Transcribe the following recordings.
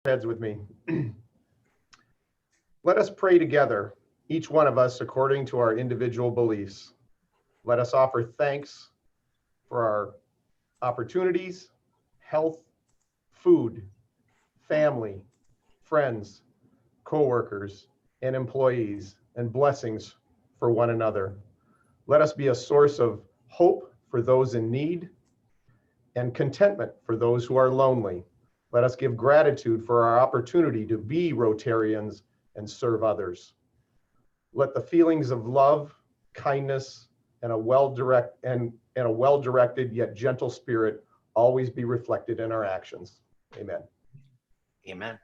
heads with me. Let us pray together, each one of us according to our individual beliefs. Let us offer thanks for our opportunities, health, food, family, friends, co-workers, and employees, and blessings for one another. Let us be a source of hope for those in need and contentment for those who are lonely. Let us give gratitude for our opportunity to be Rotarians and serve others. Let the feelings of love, kindness, and a well-directed yet gentle spirit always be reflected in our actions. Amen. Amen.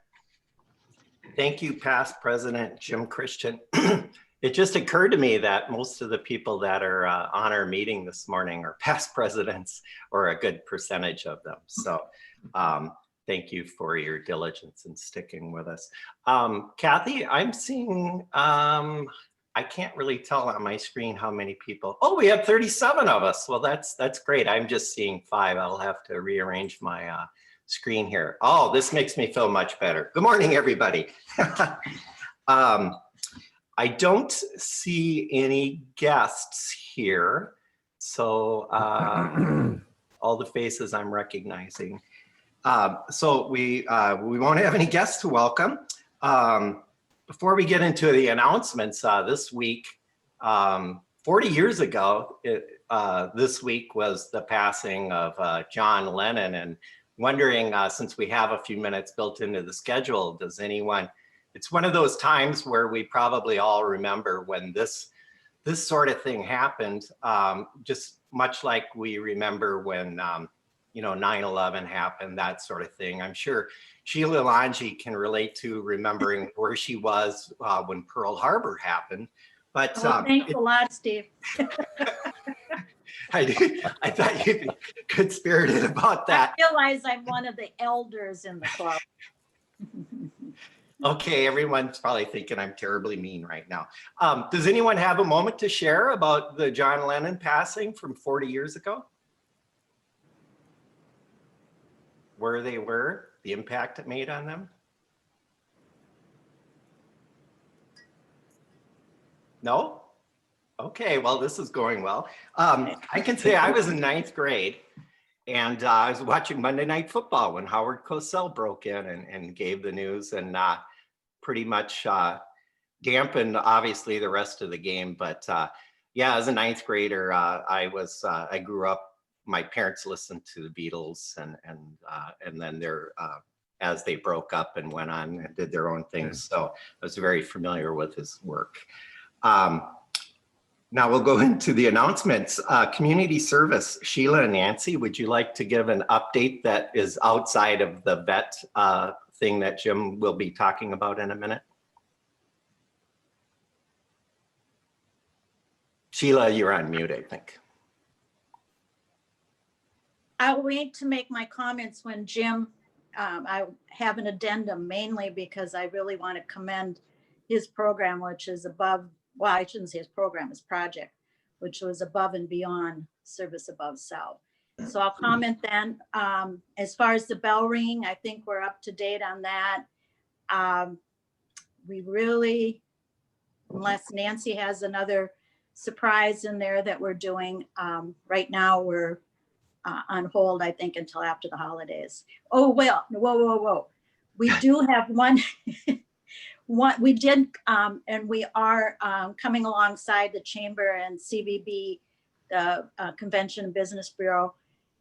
Thank you, past President Jim Christian. It just occurred to me that most of the people that are on our meeting this morning are past presidents, or a good percentage of them. So thank you for your diligence in sticking with us. Kathy, I'm seeing, I can't really tell on my screen how many people. Oh, we have 37 of us. Well, that's great. I'm just seeing 5. I'll have to rearrange my screen here. Oh, this makes me feel much better. Good morning, everybody. I don't see any guests here, so all the faces I'm recognizing. So we won't have any guests to welcome. Before we get into the announcements, this week, 40 years ago, this week was the passing of John Lennon, and wondering, since we have a few minutes built into the schedule, does anyone, it's one of those times where we probably all remember when this sort of thing happened, just much like we remember when, 9/11 happened, that sort of thing. I'm sure Sheila Lange can relate to remembering where she was when Pearl Harbor happened. But thanks a lot, Steve. I thought you'd be good-spirited about that. I realize I'm one of the elders in the club. Okay, everyone's probably thinking I'm terribly mean right now. Does anyone have a moment to share about the John Lennon passing from 40 years ago? Where they were, the impact it made on them? No? Okay, well, this is going well. I can say I was in 9th grade, and I was watching Monday Night Football when Howard Cosell broke in and gave the news, and pretty much dampened, obviously, the rest of the game. But yeah, as a 9th grader, I grew up, my parents listened to the Beatles, and then as they broke up and went on and did their own things. So I was very familiar with his work. Now we'll go into the announcements. Community service, Sheila and Nancy, would you like to give an update that is outside of the vet thing that Jim will be talking about in a minute? Sheila, you're on mute, I think. I'll wait to make my comments when Jim, I have an addendum, mainly because I really want to commend his program, which is above, well, I shouldn't say his program, his project, which was above and beyond Service Above South. So I'll comment then. As far as the bell ringing, I think we're up to date on that. We really, unless Nancy has another surprise in there that we're doing, right now we're on hold, I think, until after the holidays. Oh, well, whoa. We do have one. We did, and we are coming alongside the Chamber and CVB, the Convention and Business Bureau,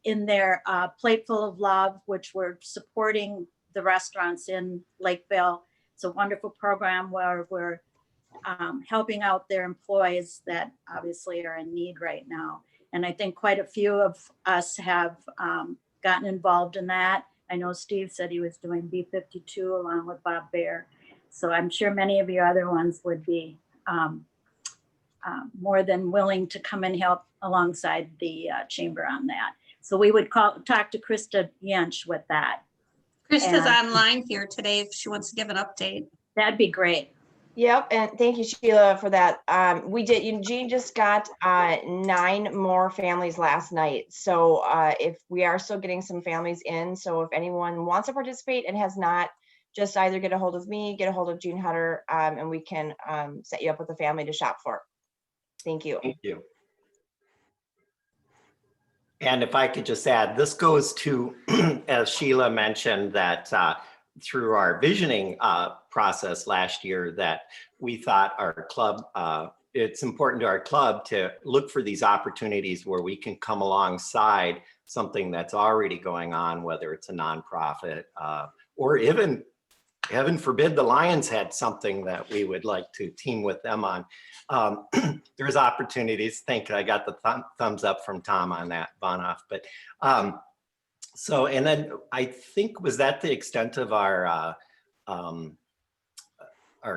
in their Plateful of Love, which we're supporting the restaurants in Lakeville. It's a wonderful program where we're helping out their employees that obviously are in need right now. And I think quite a few of us have gotten involved in that. I know Steve said he was doing B-52 along with Bob Baer. So I'm sure many of your other ones would be more than willing to come and help alongside the chamber on that. So we would talk to Krista Yench with that. Krista's online here today if she wants to give an update. That'd be great. Yep, and thank you, Sheila, for that. We did, Eugene just got 9 more families last night. So if we are still getting some families in, so if anyone wants to participate and has not just either get a hold of me, get a hold of Jean Hutter, and we can set you up with a family to shop for. Thank you. Thank you. And if I could just add, this goes to, as Sheila mentioned, that through our visioning process last year, that we thought our club, it's important to our club to look for these opportunities where we can come alongside something that's already going on, whether it's a nonprofit or even, heaven forbid, the Lions had something that we would like to team with them on. There's opportunities. Thank you. I got the thumbs up from Tom on that, Bonoff. But so, and then I think, was that the extent of our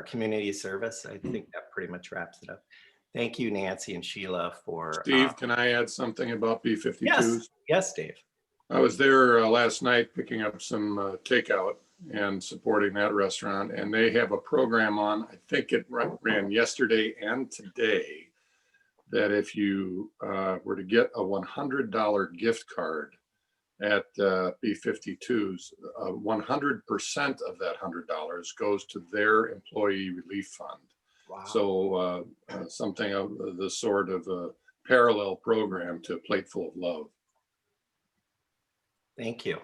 community service? I think that pretty much wraps it up. Thank you, Nancy and Sheila, for. Steve, can I add something about B-52s? Yes, yes, Dave. I was there last night picking up some takeout and supporting that restaurant. And they have a program on, I think it ran yesterday and today, that if you were to get a $100 gift card at B-52s, 100% of that $100 goes to their employee relief fund. Wow. So something of the sort of a parallel program to Plateful of Love. Thank you.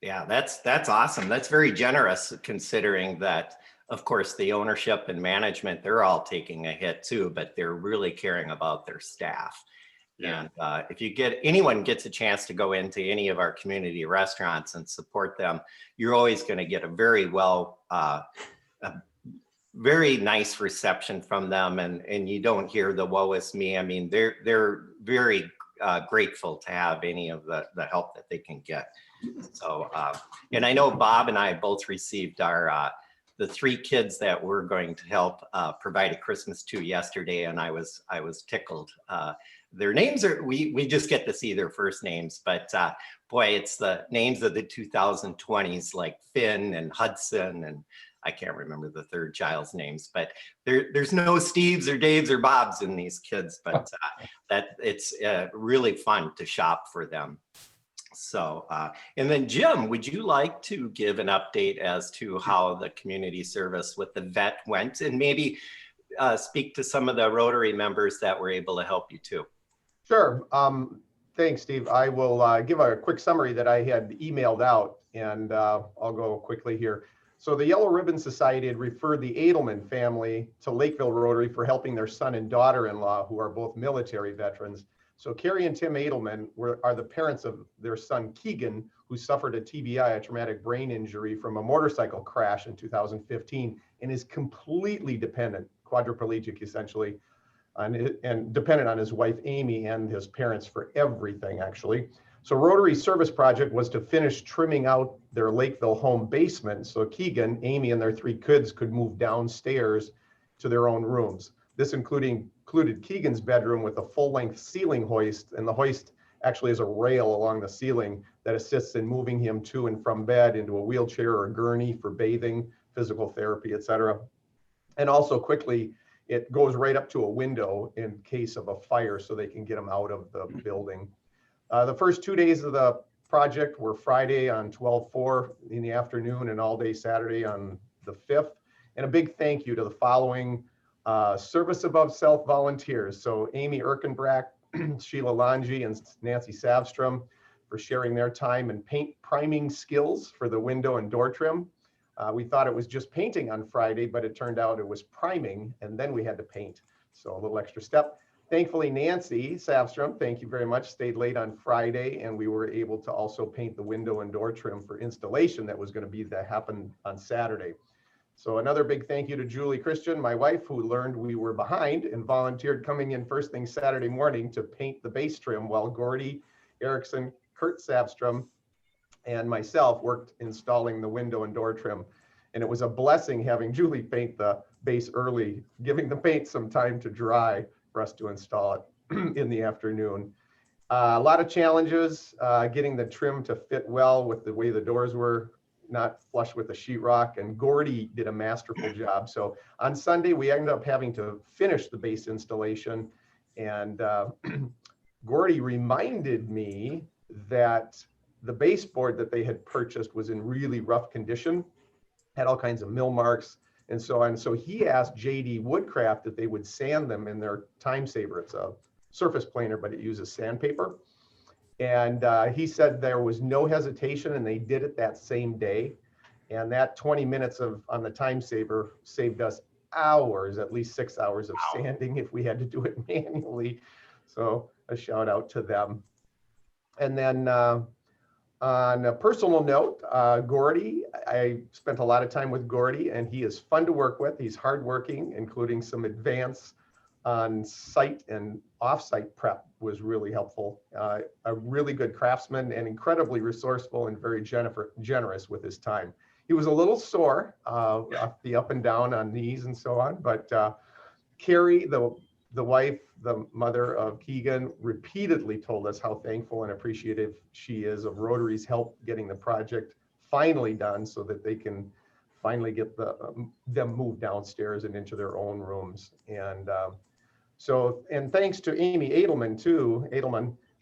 Yeah, that's awesome. That's very generous, considering that, of course, the ownership and management, they're all taking a hit too, but they're really caring about their staff. Yeah. And if you anyone gets a chance to go into any of our community restaurants and support them, you're always going to get a very very nice reception from them, and you don't hear the woe is me. I mean, they're very grateful to have any of the help that they can get. So, and I know Bob and I both received our the 3 kids that we're going to help provide a Christmas to yesterday, and I was tickled. Their names are, we just get to see their first names, but boy, it's the names of the 2020s, like Finn and Hudson, and I can't remember the third child's names, but there's no Steves or Daves or Bobs in these kids, but that it's really fun to shop for them. So, and then Jim, would you like to give an update as to how the community service with the vet went, and maybe speak to some of the Rotary members that were able to help you too? Sure. Thanks, Steve. I will give a quick summary that I had emailed out, and I'll go quickly here. So the Yellow Ribbon Society had referred the Edelman family to Lakeville Rotary for helping their son and daughter-in-law, who are both military veterans. So Carrie and Tim Edelman are the parents of their son Keegan, who suffered a TBI, a traumatic brain injury, from a motorcycle crash in 2015, and is completely dependent, quadriplegic essentially, and dependent on his wife Amy and his parents for everything, actually. So Rotary's service project was to finish trimming out their Lakeville home basement so Keegan, Amy, and their 3 kids could move downstairs to their own rooms. This included Keegan's bedroom with a full-length ceiling hoist, and the hoist actually is a rail along the ceiling that assists in moving him to and from bed into a wheelchair or a gurney for bathing, physical therapy, etc. And also quickly, it goes right up to a window in case of a fire so they can get him out of the building. The first 2 days of the project were Friday on 12/4 in the afternoon and all day Saturday on the 5th. And a big thank you to the following Service Above Self volunteers. So Amy Erkenbrack, Sheila Lange, and Nancy Savstrom for sharing their time and paint priming skills for the window and door trim. We thought it was just painting on Friday, but it turned out it was priming, and then we had to paint. So a little extra step. Thankfully, Nancy Savstrom, thank you very much, stayed late on Friday, and we were able to also paint the window and door trim for installation that was going to happen on Saturday. So another big thank you to Julie Christian, my wife, who learned we were behind and volunteered coming in first thing Saturday morning to paint the base trim, while Gordy Erickson, Kurt Savstrom, and myself worked installing the window and door trim. And it was a blessing having Julie paint the base early, giving the paint some time to dry for us to install it in the afternoon. A lot of challenges getting the trim to fit well with the way the doors were not flush with the sheetrock, and Gordy did a masterful job. So on Sunday, we ended up having to finish the base installation, and Gordy reminded me that the baseboard that they had purchased was in really rough condition. had all kinds of mill marks and so on. So he asked JD Woodcraft if they would sand them in their time saver. It's a surface planer, but it uses sandpaper. And he said there was no hesitation, and they did it that same day. And that 20 minutes on the time saver saved us hours, at least 6 hours of sanding if we had to do it manually. So a shout out to them. And then on a personal note, Gordy, I spent a lot of time with Gordy, and he is fun to work with. He's hardworking, including some advance on site and off-site prep was really helpful. A really good craftsman and incredibly resourceful and very generous with his time. He was a little sore, the up and down on knees and so on, but Carrie, the wife, the mother of Keegan, repeatedly told us how thankful and appreciative she is of Rotary's help getting the project finally done so that they can finally get them moved downstairs and into their own rooms. And thanks to Amy Edelman too,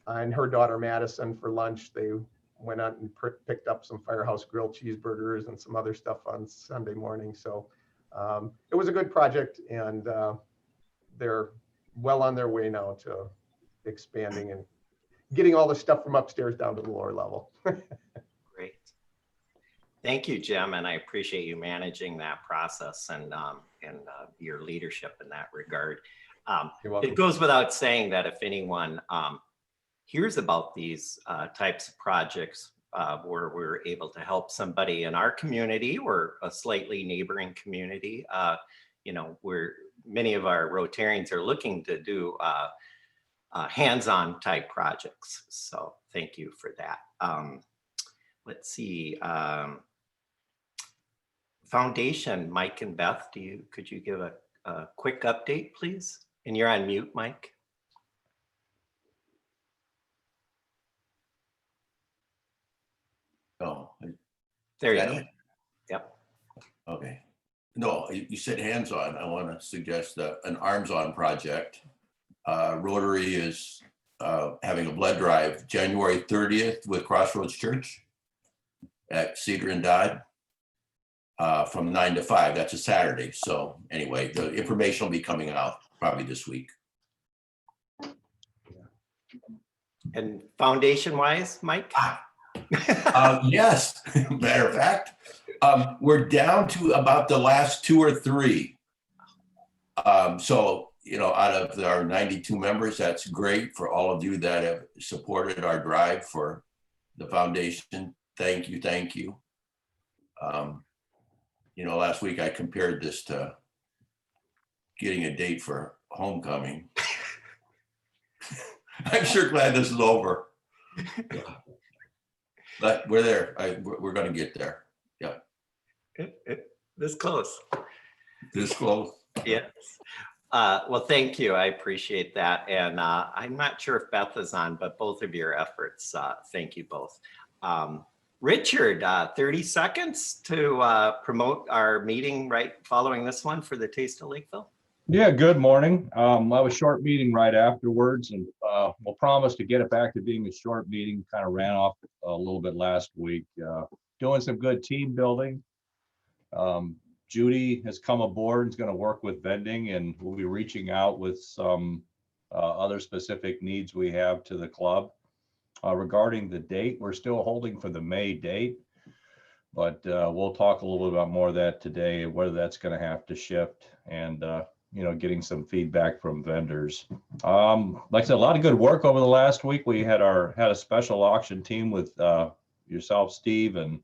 and her daughter Madison for lunch. They went out and picked up some Firehouse grilled cheeseburgers and some other stuff on Sunday morning. So it was a good project, and they're well on their way now to expanding and getting all the stuff from upstairs down to the lower level. Great. Thank you, Jim, and I appreciate you managing that process and your leadership in that regard. You're welcome. It goes without saying that if anyone hears about these types of projects where we're able to help somebody in our community or a slightly neighboring community, where many of our Rotarians are looking to do hands-on type projects. So thank you for that. Let's see. Foundation, Mike and Beth, could you give a quick update, please? And you're on mute, Mike. Oh, There you that go. it? Yep. Okay. No, you said hands-on. I want to suggest an arms-on project. Rotary is having a blood drive January 30th with Crossroads Church at Cedar and Dodd from 9 to 5. That's a Saturday. So anyway, the information will be coming out probably this week. And foundation-wise, Mike? Yes, matter of fact, we're down to about the last 2 or 3. So, out of our 92 members, that's great for all of you that have supported our drive for the foundation. Thank you. Thank you. Last week I compared this to getting a date for homecoming. I'm sure glad this is over. But we're there. We're going to get there. Yeah. This close. This close. Yes. Well, thank you. I appreciate that. And I'm not sure if Beth is on, but both of your efforts, thank you both. Richard, 30 seconds to promote our meeting right following this one for the Taste of Lakeville. Yeah, good morning. I have a short meeting right afterwards, and we'll promise to get it back to being a short meeting. Kind of ran off a little bit last week. Doing some good team building. Judy has come aboard and is going to work with vending, and we'll be reaching out with some other specific needs we have to the club. Regarding the date, we're still holding for the May date, but we'll talk a little bit about more of that today, whether that's going to have to shift, and getting some feedback from vendors. Like I said, a lot of good work over the last week. We had a special auction team with yourself, Steve, and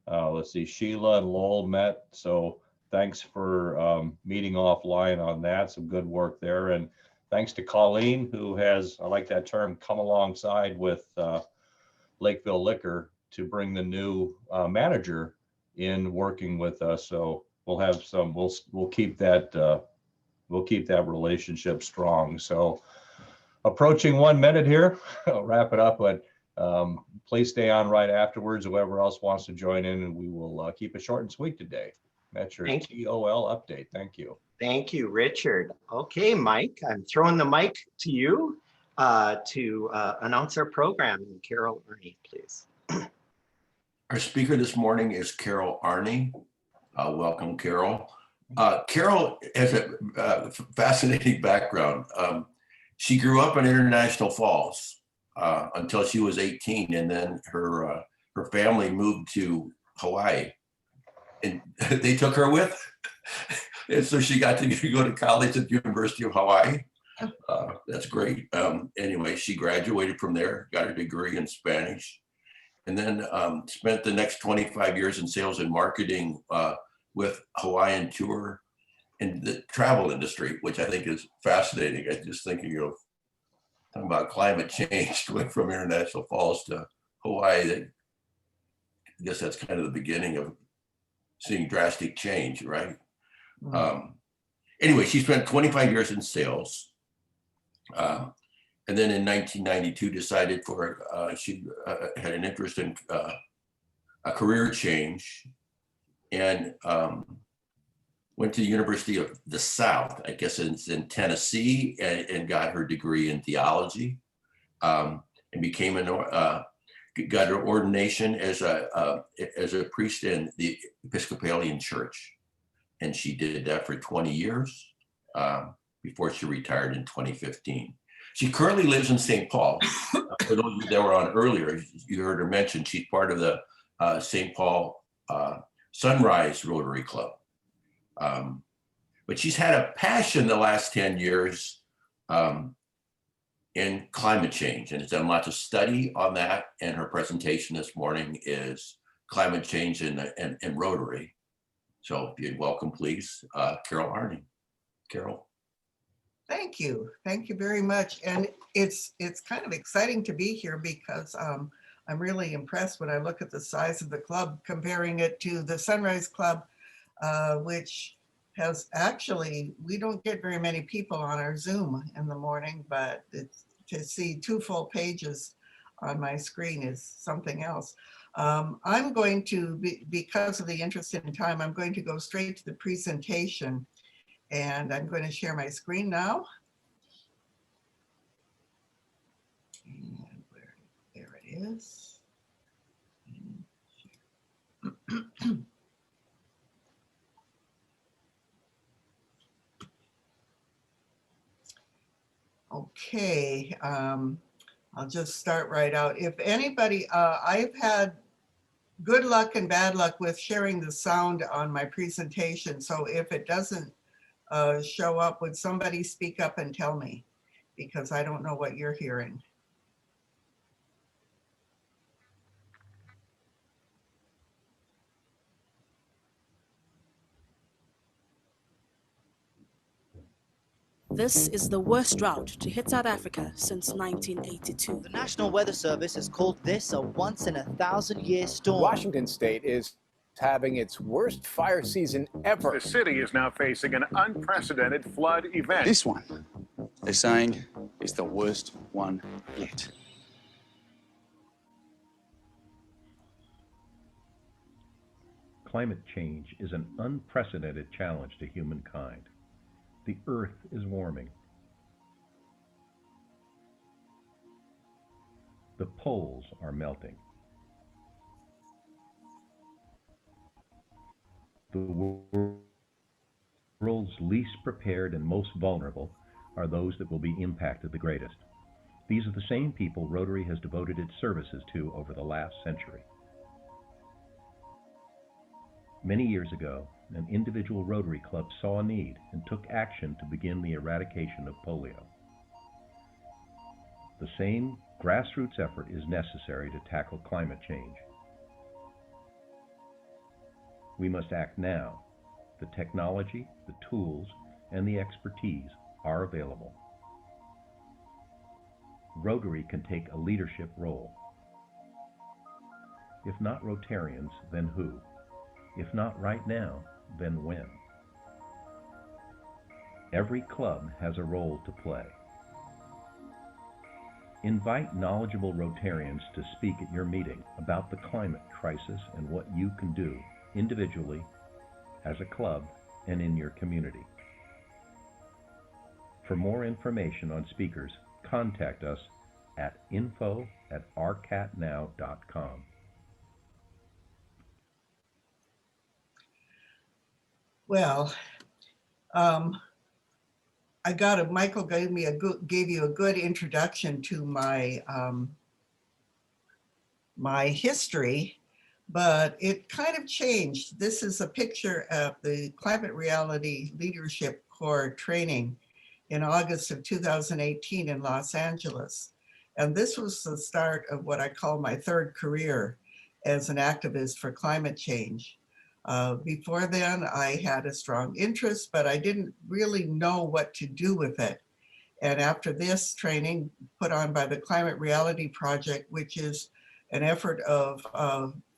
let's see, Sheila and Lowell met. So thanks for meeting offline on that. Some good work there. And thanks to Colleen, who has, I like that term, come alongside with Lakeville Liquor to bring the new manager in working with us. So we'll have some, we'll keep that relationship strong. So approaching 1 minute here, I'll wrap it up, but please stay on right afterwards. Whoever else wants to join in, and we will keep it short and sweet today. That's your TOL update. Thank you. Thank you, Richard. Okay, Mike, I'm throwing the mic to you to announce our program. Carol Arney, please. Our speaker this morning is Carol Arney. Welcome, Carol. Carol has a fascinating background. She grew up in International Falls until she was 18, and then her family moved to Hawaii, and they took her with, and so she got to go to college at the University of Hawaii. That's great. Anyway, she graduated from there, got her degree in Spanish, and then spent the next 25 years in sales and marketing with Hawaiian Tour in the travel industry, which I think is fascinating. I'm just thinking of talking about climate change, going from International Falls to Hawaii. I guess that's kind of the beginning of seeing drastic change, right? Anyway, she spent 25 years in sales. And then in 1992 decided she had an interest in a career change, and went to the University of the South, I guess it's in Tennessee, and got her degree in theology, and got her ordination as a priest in the Episcopalian Church. And she did that for 20 years before she retired in 2015. She currently lives in St. Paul. For those of you that were on earlier, you heard her mention she's part of the St. Paul Sunrise Rotary Club. But she's had a passion the last 10 years in climate change, and has done lots of study on that. And her presentation this morning is climate change and Rotary. So if you'd welcome, please, Carol Arney. Carol. Thank you. Thank you very much. And it's kind of exciting to be here because I'm really impressed when I look at the size of the club, comparing it to the Sunrise Club, which has actually, we don't get very many people on our Zoom in the morning, but to see 2 full pages on my screen is something else. I'm going to, because of the interest in time, I'm going to go straight to the presentation. And I'm going to share my screen now. And there it is. Okay, I'll just start right out. If anybody, I've had good luck and bad luck with sharing the sound on my presentation. So if it doesn't show up, would somebody speak up and tell me? Because I don't know what you're hearing. This is the worst drought to hit South Africa since 1982. The National Weather Service has called this a once-in-a-thousand-year storm. Washington State is having its worst fire season ever. The city is now facing an unprecedented flood event. This one, they're saying, is the worst one yet. Climate change is an unprecedented challenge to humankind. The Earth is warming. The poles are melting. The world's least prepared and most vulnerable are those that will be impacted the greatest. These are the same people Rotary has devoted its services to over the last century. Many years ago, an individual Rotary club saw a need and took action to begin the eradication of polio. The same grassroots effort is necessary to tackle climate change. We must act now. The technology, the tools, and the expertise are available. Rotary can take a leadership role. If not Rotarians, then who? If not right now, then when? Every club has a role to play. Invite knowledgeable Rotarians to speak at your meeting about the climate crisis and what you can do individually, as a club, and in your community. For more information on speakers, contact us at info@rcatnow.com. Well, Michael gave you a good introduction to my my history, but it kind of changed. This is a picture of the Climate Reality Leadership Corps training in August of 2018 in Los Angeles. And this was the start of what I call my third career as an activist for climate change. Before then, I had a strong interest, but I didn't really know what to do with it. And after this training put on by the Climate Reality Project, which is an effort of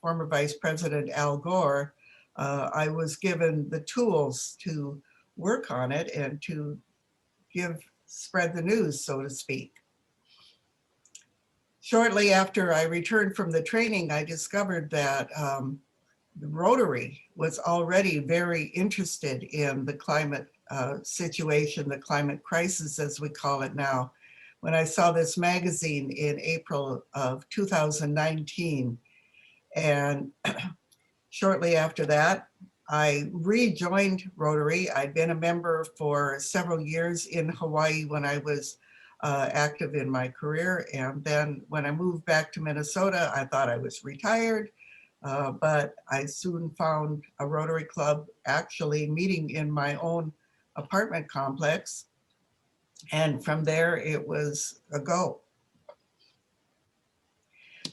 former Vice President Al Gore, I was given the tools to work on it and to spread the news, so to speak. Shortly after I returned from the training, I discovered that the Rotary was already very interested in the climate situation, the climate crisis, as we call it now. When I saw this magazine in April of 2019, and shortly after that, I rejoined Rotary. I'd been a member for several years in Hawaii when I was active in my career. And then when I moved back to Minnesota, I thought I was retired, but I soon found a Rotary Club actually meeting in my own apartment complex. And from there, it was a go.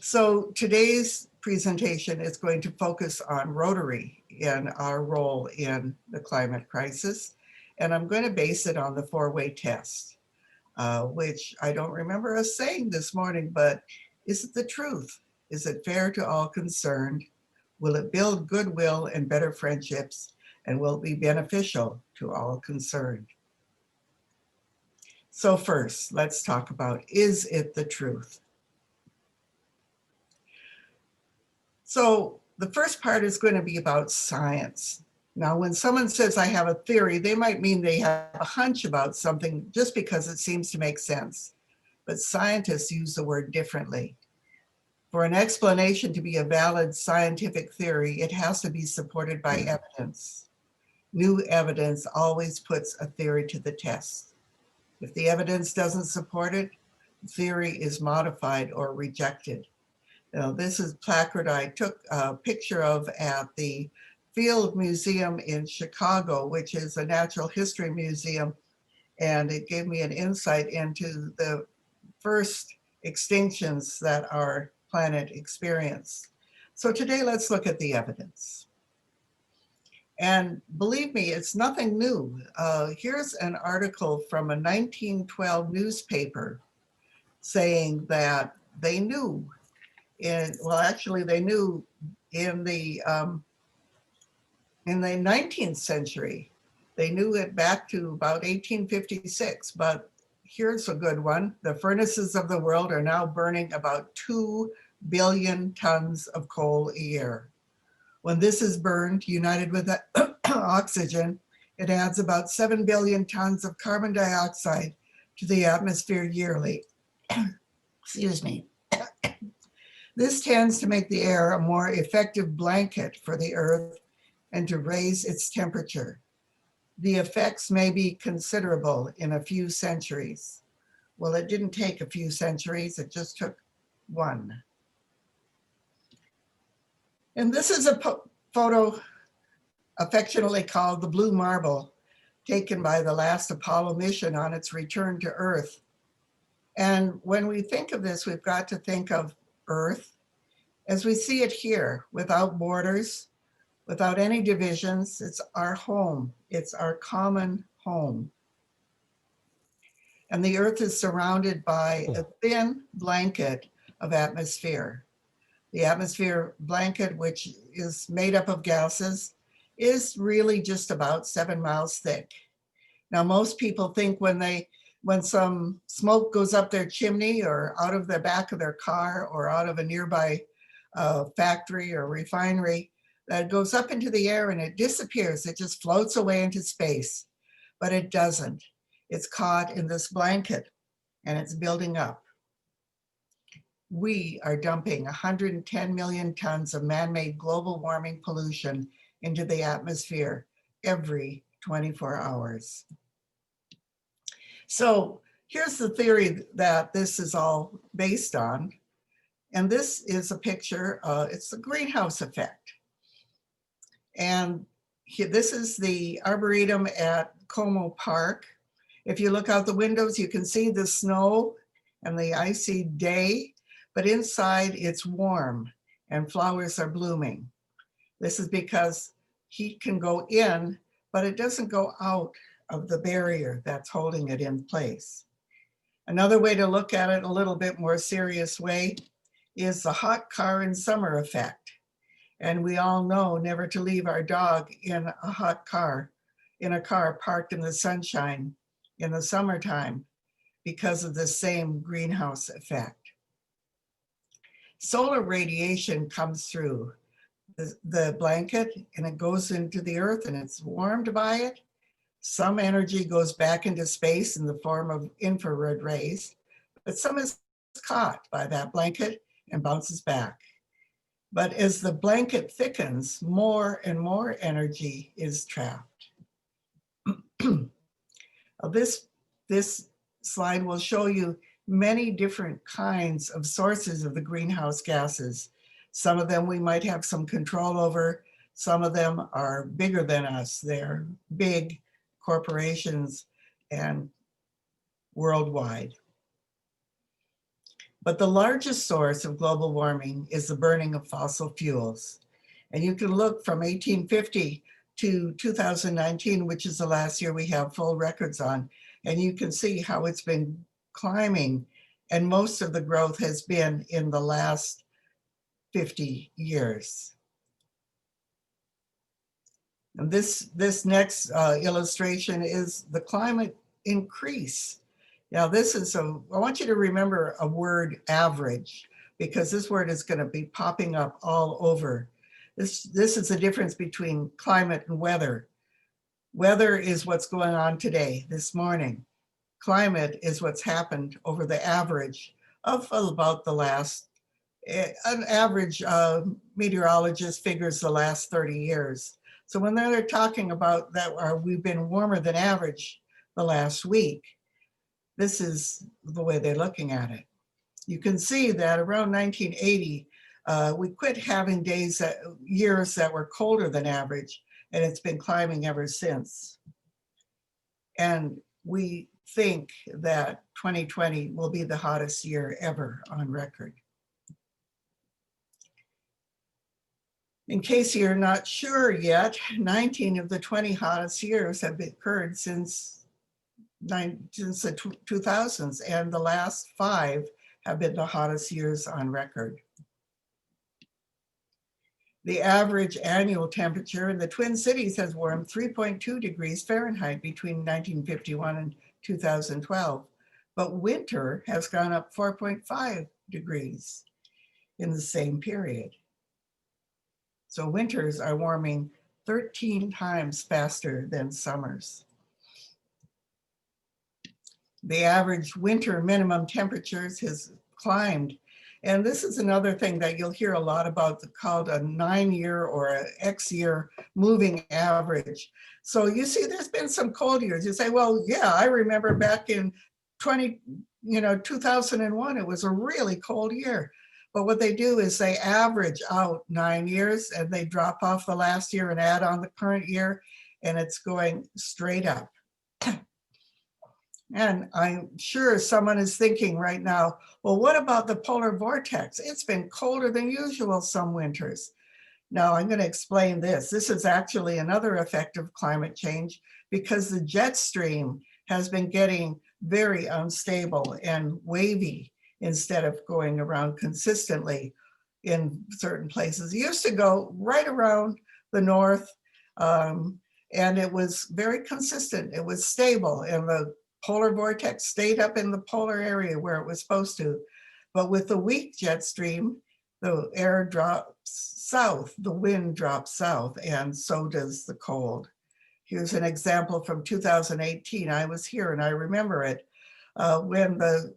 So today's presentation is going to focus on Rotary and our role in the climate crisis. And I'm going to base it on the four-way test, which I don't remember us saying this morning, but is it the truth? Is it fair to all concerned? Will it build goodwill and better friendships? And will it be beneficial to all concerned? So first, let's talk about, is it the truth? So the first part is going to be about science. Now, when someone says I have a theory, they might mean they have a hunch about something just because it seems to make sense. But scientists use the word differently. For an explanation to be a valid scientific theory, it has to be supported by evidence. New evidence always puts a theory to the test. If the evidence doesn't support it, the theory is modified or rejected. Now, this is a placard I took a picture of at the Field Museum in Chicago, which is a natural history museum, and it gave me an insight into the first extinctions that our planet experienced. So today, let's look at the evidence. And believe me, it's nothing new. Here's an article from a 1912 newspaper saying that they knew they knew in the 19th century. They knew it back to about 1856, but here's a good one. The furnaces of the world are now burning about 2 billion tons of coal a year. When this is burned, united with oxygen, it adds about 7 billion tons of carbon dioxide to the atmosphere yearly. Excuse me. This tends to make the air a more effective blanket for the Earth and to raise its temperature. The effects may be considerable in a few centuries. Well, it didn't take a few centuries, it just took one. And this is a photo affectionately called the Blue Marble, taken by the last Apollo mission on its return to Earth. And when we think of this, we've got to think of Earth as we see it here, without borders, without any divisions. It's our home. It's our common home. And the Earth is surrounded by a thin blanket of atmosphere. The atmosphere blanket, which is made up of gases, is really just about 7 miles thick. Now, most people think when some smoke goes up their chimney or out of the back of their car or out of a nearby factory or refinery, that goes up into the air and it disappears. It just floats away into space, but it doesn't. It's caught in this blanket and it's building up. We are dumping 110 million tons of man-made global warming pollution into the atmosphere every 24 hours. So here's the theory that this is all based on. And this is a picture, it's the greenhouse effect. And this is the Arboretum at Como Park. If you look out the windows, you can see the snow and the icy day, but inside it's warm and flowers are blooming. This is because heat can go in, but it doesn't go out of the barrier that's holding it in place. Another way to look at it a little bit more serious way is the hot car in summer effect. And we all know never to leave our dog in a hot car, in a car parked in the sunshine in the summertime because of the same greenhouse effect. Solar radiation comes through the blanket and it goes into the earth and it's warmed by it. Some energy goes back into space in the form of infrared rays, but some is caught by that blanket and bounces back. But as the blanket thickens, more and more energy is trapped. This slide will show you many different kinds of sources of the greenhouse gases. Some of them we might have some control over. Some of them are bigger than us. They're big corporations and worldwide. But the largest source of global warming is the burning of fossil fuels. And you can look from 1850 to 2019, which is the last year we have full records on, and you can see how it's been climbing. And most of the growth has been in the last 50 years. And this next illustration is the climate increase. Now this is I want you to remember a word, average, because this word is going to be popping up all over. This is the difference between climate and weather. Weather is what's going on today, this morning. Climate is what's happened over the average of about the last, an average meteorologist figures the last 30 years. So when they're talking about that, we've been warmer than average the last week, this is the way they're looking at it. You can see that around 1980, we quit having years that were colder than average, and it's been climbing ever since. And we think that 2020 will be the hottest year ever on record. In case you're not sure yet, 19 of the 20 hottest years have occurred since the 2000s, and the last 5 have been the hottest years on record. The average annual temperature in the Twin Cities has warmed 3.2 degrees Fahrenheit between 1951 and 2012, but winter has gone up 4.5 degrees in the same period. So winters are warming 13 times faster than summers. The average winter minimum temperatures has climbed. And this is another thing that you'll hear a lot about, called a 9-year or an X-year moving average. So you see, there's been some cold years. You say, well, yeah, I remember back in 2001, it was a really cold year. But what they do is they average out 9 years and they drop off the last year and add on the current year, and it's going straight up. And I'm sure someone is thinking right now, well, what about the polar vortex? It's been colder than usual some winters. Now I'm going to explain this. This is actually another effect of climate change, because the jet stream has been getting very unstable and wavy instead of going around consistently in certain places. It used to go right around the north, and it was very consistent. It was stable, and the polar vortex stayed up in the polar area where it was supposed to. But with the weak jet stream, the air drops south, the wind drops south, and so does the cold. Here's an example from 2018. I was here and I remember it. When the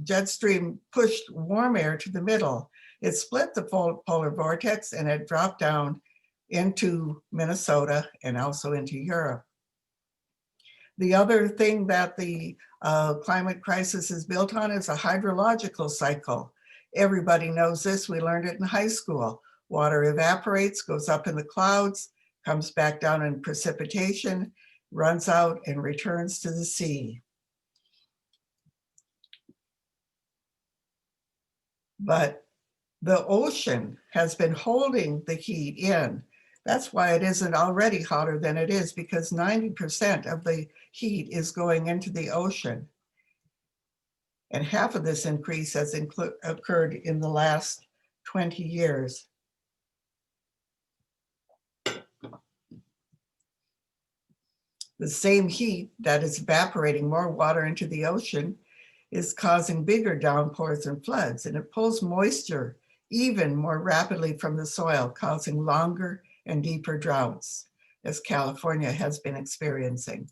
jet stream pushed warm air to the middle, it split the polar vortex and it dropped down into Minnesota and also into Europe. The other thing that the climate crisis is built on is a hydrological cycle. Everybody knows this. We learned it in high school. Water evaporates, goes up in the clouds, comes back down in precipitation, runs out and returns to the sea. But the ocean has been holding the heat in. That's why it isn't already hotter than it is, because 90% of the heat is going into the ocean. And half of this increase has occurred in the last 20 years. The same heat that is evaporating more water into the ocean is causing bigger downpours and floods, and it pulls moisture even more rapidly from the soil, causing longer and deeper droughts, as California has been experiencing.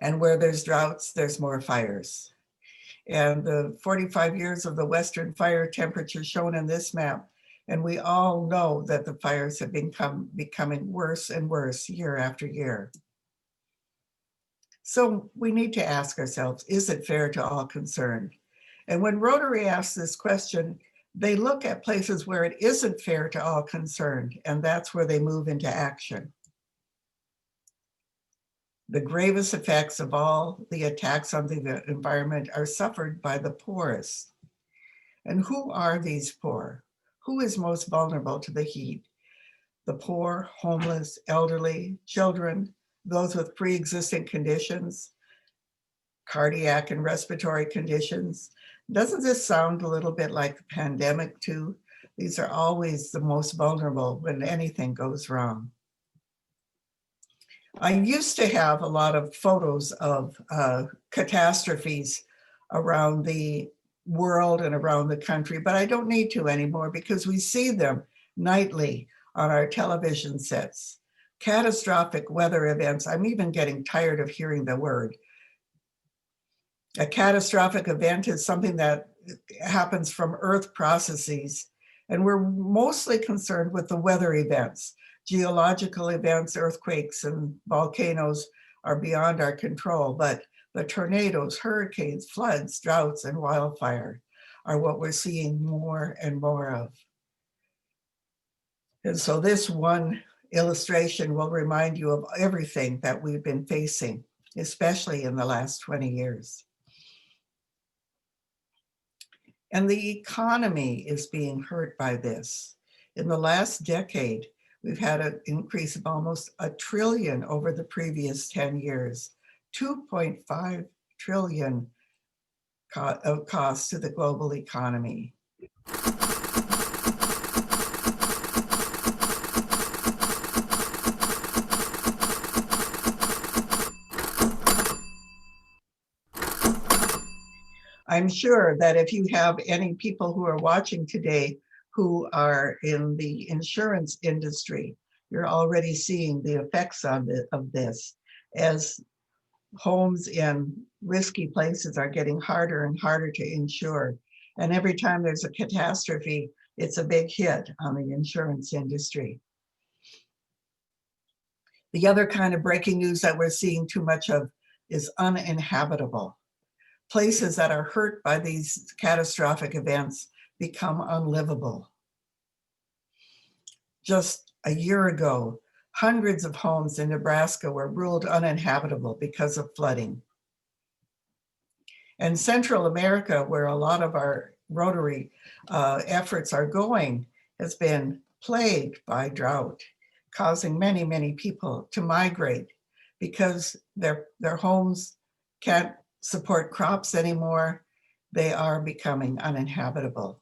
And where there's droughts, there's more fires. And the 45 years of the Western fire temperature shown in this map, and we all know that the fires have becoming worse and worse year after year. So we need to ask ourselves, is it fair to all concerned? And when Rotary asks this question, they look at places where it isn't fair to all concerned, and that's where they move into action. The gravest effects of all the attacks on the environment are suffered by the poorest. And who are these poor? Who is most vulnerable to the heat? The poor, homeless, elderly, children, those with pre-existing conditions, cardiac and respiratory conditions. Doesn't this sound a little bit like the pandemic too? These are always the most vulnerable when anything goes wrong. I used to have a lot of photos of catastrophes around the world and around the country, but I don't need to anymore because we see them nightly on our television sets. Catastrophic weather events. I'm even getting tired of hearing the word. A catastrophic event is something that happens from Earth processes, and we're mostly concerned with the weather events. Geological events, earthquakes and volcanoes are beyond our control, but the tornadoes, hurricanes, floods, droughts, and wildfire are what we're seeing more and more of. And so this one illustration will remind you of everything that we've been facing, especially in the last 20 years. And the economy is being hurt by this. In the last decade, we've had an increase of almost $1 trillion over the previous 10 years, 2.5 trillion of costs to the global economy. I'm sure that if you have any people who are watching today who are in the insurance industry, you're already seeing the effects of this as homes in risky places are getting harder and harder to insure. And every time there's a catastrophe, it's a big hit on the insurance industry. The other kind of breaking news that we're seeing too much of is uninhabitable. Places that are hurt by these catastrophic events become unlivable. Just a year ago, hundreds of homes in Nebraska were ruled uninhabitable because of flooding. And Central America, where a lot of our Rotary efforts are going, has been plagued by drought, causing many, many people to migrate because their homes can't support crops anymore. They are becoming uninhabitable.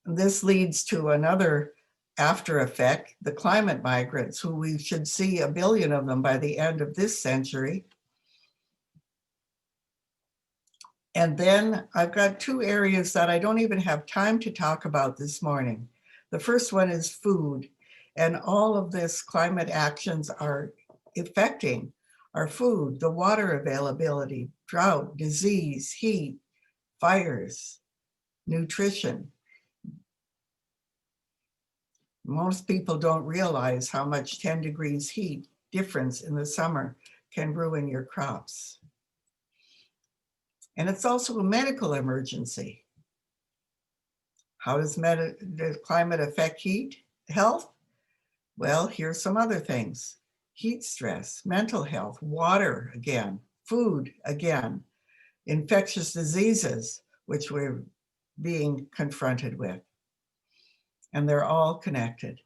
This leads to another after effect, the climate migrants, who we should see 1 billion of them by the end of this century. And then I've got 2 areas that I don't even have time to talk about this morning. The first one is food, and all of this climate actions are affecting our food, the water availability, drought, disease, heat, fires, nutrition. Most people don't realize how much 10 degrees heat difference in the summer can ruin your crops. And it's also a medical emergency. How does the climate affect health? Well, here's some other things. Heat stress, mental health, water again, food again, infectious diseases, which we're being confronted with. And they're all connected.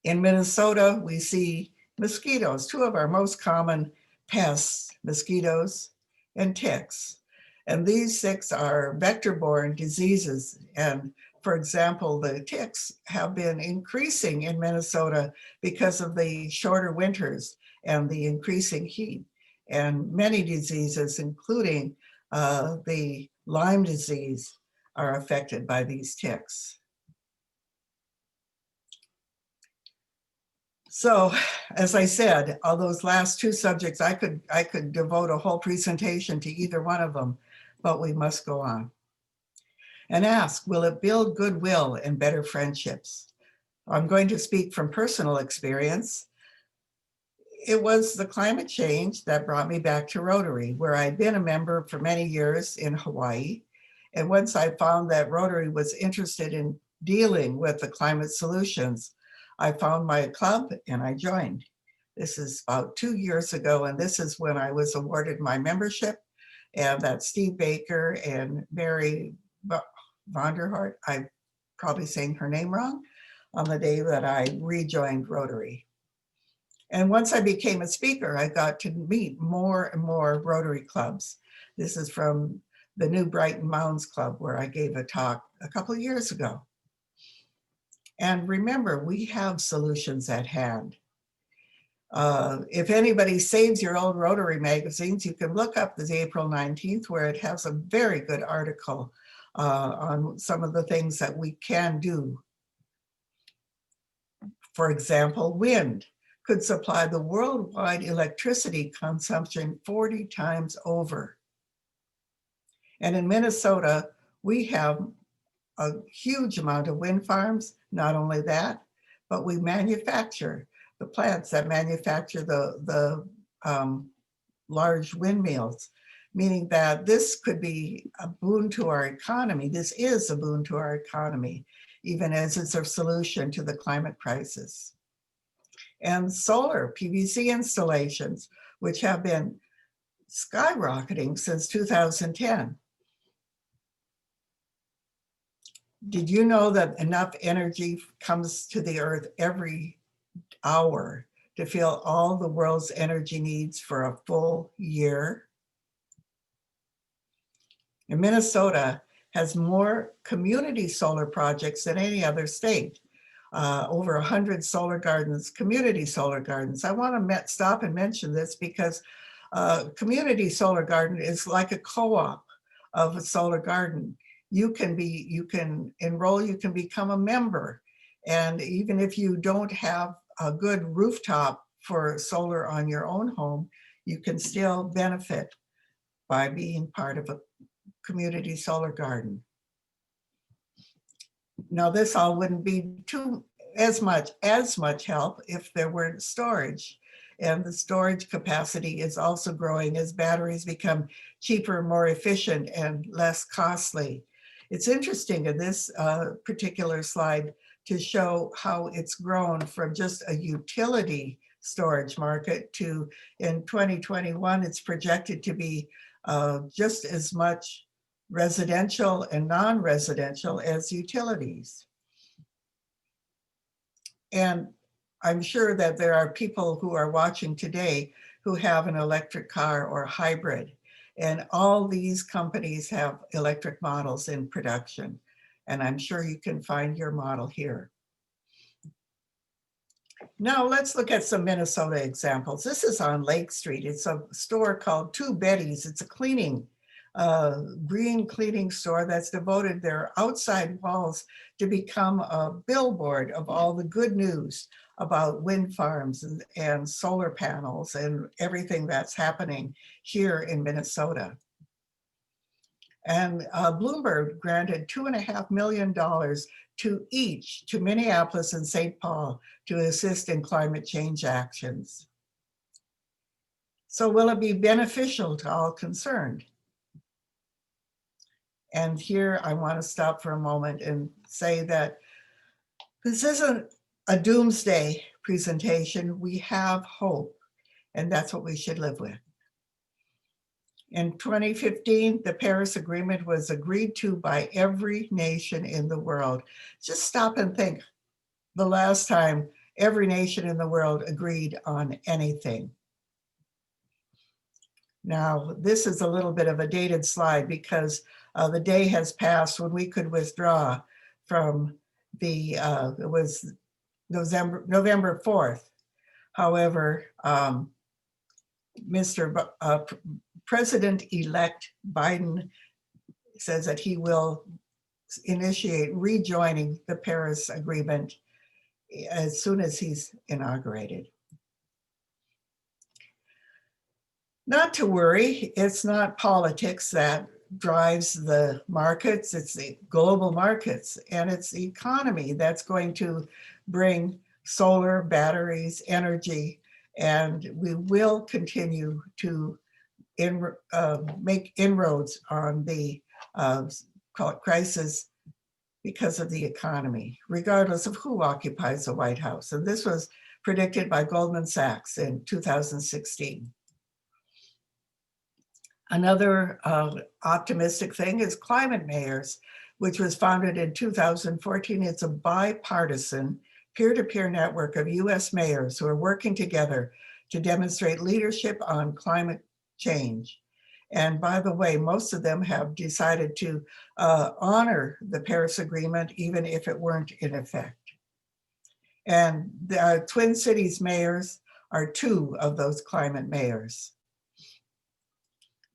In Minnesota, we see mosquitoes, two of our most common pests, mosquitoes and ticks. And these ticks are vector-borne diseases. And for example, the ticks have been increasing in Minnesota because of the shorter winters and the increasing heat. And many diseases, including the Lyme disease, are affected by these ticks. So, as I said, all those last two subjects, I could devote a whole presentation to either one of them, but we must go on. And ask, will it build goodwill and better friendships? I'm going to speak from personal experience. It was the climate change that brought me back to Rotary, where I'd been a member for many years in Hawaii. And once I found that Rotary was interested in dealing with the climate solutions, I found my club and I joined. This is about 2 years ago, and this is when I was awarded my membership, and that Steve Baker and Mary Vonderhart, I'm probably saying her name wrong, on the day that I rejoined Rotary. And once I became a speaker, I got to meet more and more Rotary clubs. This is from the New Brighton Mounds Club, where I gave a talk a couple of years ago. And remember, we have solutions at hand. If anybody saves your old Rotary magazines, you can look up the April 19th, where it has a very good article on some of the things that we can do. For example, wind could supply the worldwide electricity consumption 40 times over. And in Minnesota, we have a huge amount of wind farms. Not only that, but we manufacture the plants that manufacture the large windmills, meaning that this could be a boon to our economy. This is a boon to our economy, even as it's a solution to the climate crisis. And solar PVC installations, which have been skyrocketing since 2010. Did you know that enough energy comes to the earth every hour to fill all the world's energy needs for a full year? And Minnesota has more community solar projects than any other state. Over 100 solar gardens, community solar gardens. I want to stop and mention this because community solar garden is like a co-op of a solar garden. You can enroll, you can become a member. And even if you don't have a good rooftop for solar on your own home, you can still benefit by being part of a community solar garden. Now, this all wouldn't be as much help if there weren't storage. And the storage capacity is also growing as batteries become cheaper, more efficient, and less costly. It's interesting in this particular slide to show how it's grown from just a utility storage market to, in 2021, it's projected to be just as much residential and non-residential as utilities. And I'm sure that there are people who are watching today who have an electric car or hybrid. And all these companies have electric models in production. And I'm sure you can find your model here. Now let's look at some Minnesota examples. This is on Lake Street. It's a store called Two Betties. It's a green cleaning store that's devoted their outside walls to become a billboard of all the good news about wind farms and solar panels and everything that's happening here in Minnesota. And Bloomberg granted $2.5 million to Minneapolis and St. Paul to assist in climate change actions. So will it be beneficial to all concerned? And here I want to stop for a moment and say that this isn't a doomsday presentation. We have hope, and that's what we should live with. In 2015, the Paris Agreement was agreed to by every nation in the world. Just stop and think the last time every nation in the world agreed on anything. Now, this is a little bit of a dated slide because the day has passed when we could withdraw from the, it was November 4th. However, President-elect Biden says that he will initiate rejoining the Paris Agreement as soon as he's inaugurated. Not to worry, it's not politics that drives the markets, it's the global markets, and it's the economy that's going to bring solar, batteries, energy, and we will continue to make inroads on the crisis because of the economy, regardless of who occupies the White House. And this was predicted by Goldman Sachs in 2016. Another optimistic thing is Climate Mayors, which was founded in 2014. It's a bipartisan peer-to-peer network of US mayors who are working together to demonstrate leadership on climate change. And by the way, most of them have decided to honor the Paris Agreement, even if it weren't in effect. And the Twin Cities mayors are two of those climate mayors.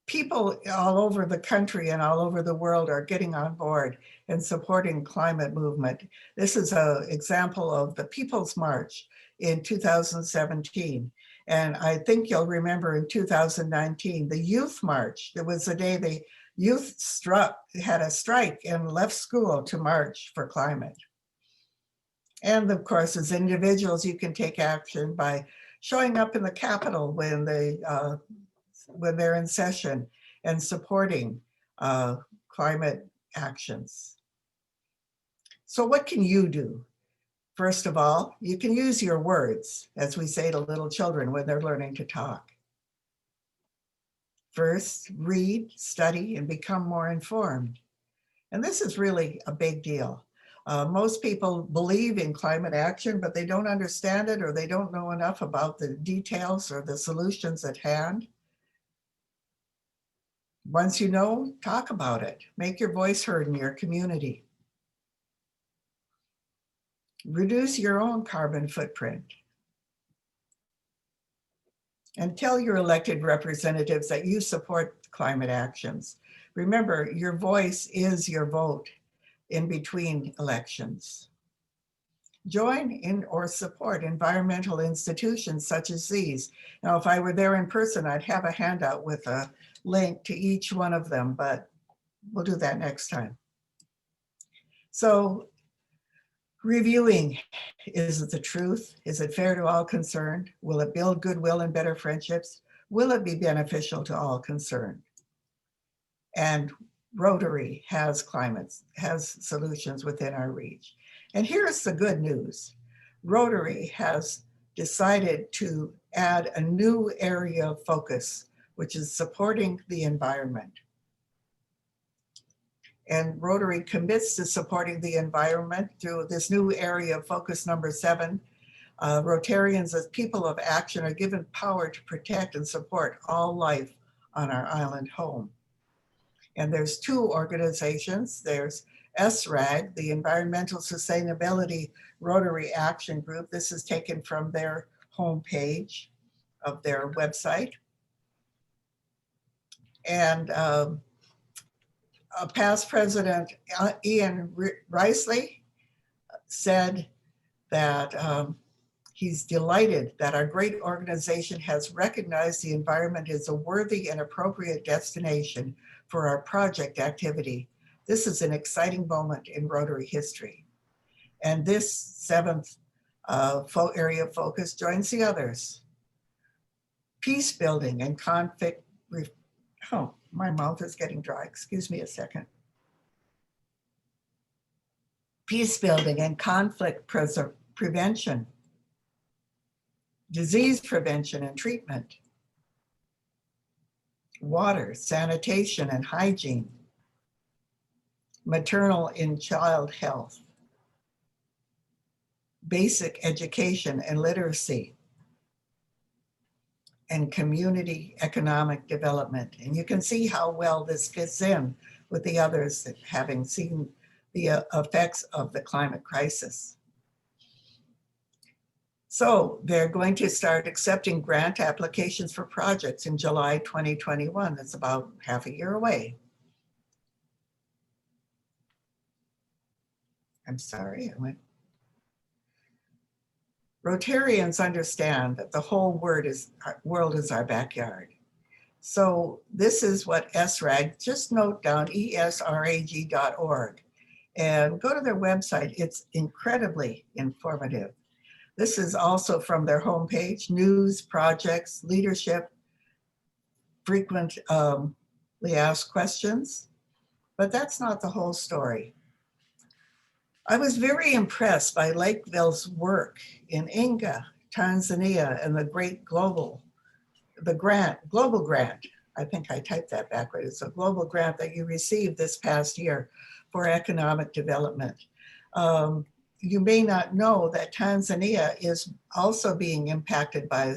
People all over the country and all over the world are getting on board and supporting climate movement. This is an example of the People's March in 2017. And I think you'll remember in 2019, the Youth March. There was a day the youth had a strike and left school to march for climate. And of course, as individuals, you can take action by showing up in the Capitol when they're in session and supporting climate actions. So what can you do? First of all, you can use your words, as we say to little children when they're learning to talk. First, read, study, and become more informed. And this is really a big deal. Most people believe in climate action, but they don't understand it or they don't know enough about the details or the solutions at hand. Once you know, talk about it. Make your voice heard in your community. Reduce your own carbon footprint. And tell your elected representatives that you support climate actions. Remember, your voice is your vote in between elections. Join in or support environmental institutions such as these. Now, if I were there in person, I'd have a handout with a link to each one of them, but we'll do that next time. So, reviewing, is it the truth? Is it fair to all concerned? Will it build goodwill and better friendships? Will it be beneficial to all concerned? And Rotary has solutions within our reach. And here's the good news. Rotary has decided to add a new area of focus, which is supporting the environment. And Rotary commits to supporting the environment through this new area of focus number 7. Rotarians as people of action are given power to protect and support all life on our island home. And there's 2 organizations. There's SRAG, the Environmental Sustainability Rotary Action Group. This is taken from their homepage of their website. And past President Ian Risley said that he's delighted that our great organization has recognized the environment as a worthy and appropriate destination for our project activity. This is an exciting moment in Rotary history. And this seventh area of focus joins the others. Peace building and conflict. Oh, my mouth is getting dry. Excuse me a second. Peace building and conflict prevention, disease prevention and treatment, water, sanitation and hygiene, maternal and child health, basic education and literacy, and community economic development. And you can see how well this fits in with the others that having seen the effects of the climate crisis. So they're going to start accepting grant applications for projects in July 2021. That's about half a year away. I'm sorry, I went. Rotarians understand that the whole world is our backyard. So this is what SRAG, just note down esrag.org and go to their website. It's incredibly informative. This is also from their homepage, news, projects, leadership, frequently asked questions, but that's not the whole story. I was very impressed by Lakeville's work in Inga, Tanzania, and the great global grant. I think I typed that backward. It's a global grant that you received this past year for economic development. You may not know that Tanzania is also being impacted by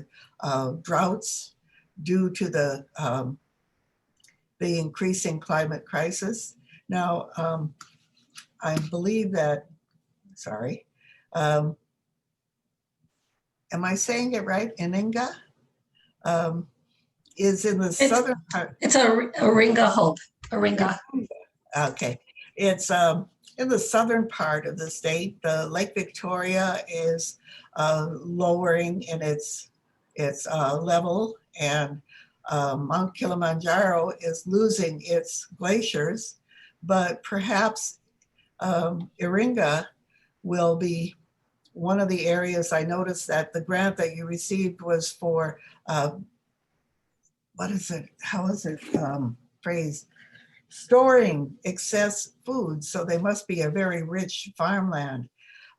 droughts due to the increasing climate crisis. Now, I believe that, sorry, am I saying it right? Ininga is in the southern part. It's Aringa Hope, Aringa. Okay, it's in the southern part of the state. The Lake Victoria is lowering in its level, and Mount Kilimanjaro is losing its glaciers, but perhaps Iringa will be one of the areas. I noticed that the grant that you received was for, what is it? How is it phrased? Storing excess food. So they must be a very rich farmland.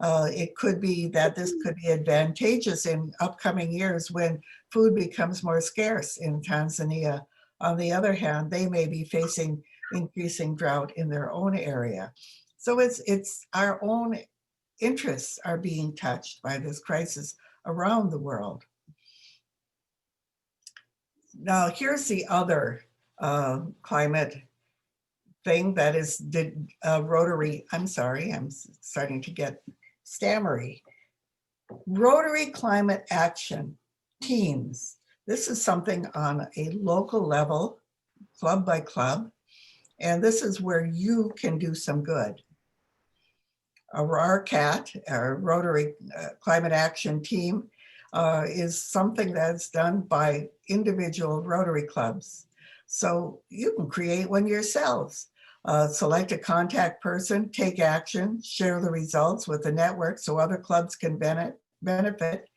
It could be that this could be advantageous in upcoming years when food becomes more scarce in Tanzania. On the other hand, they may be facing increasing drought in their own area. So it's our own interests are being touched by this crisis around the world. Now, here's the other climate thing that is the Rotary. I'm sorry, I'm starting to get stammery. Rotary climate action teams. This is something on a local level, club by club, and this is where you can do some good. Our RCAT, our Rotary Climate Action Team, is something that's done by individual Rotary clubs. So you can create one yourselves. Select a contact person, take action, share the results with the network so other clubs can benefit.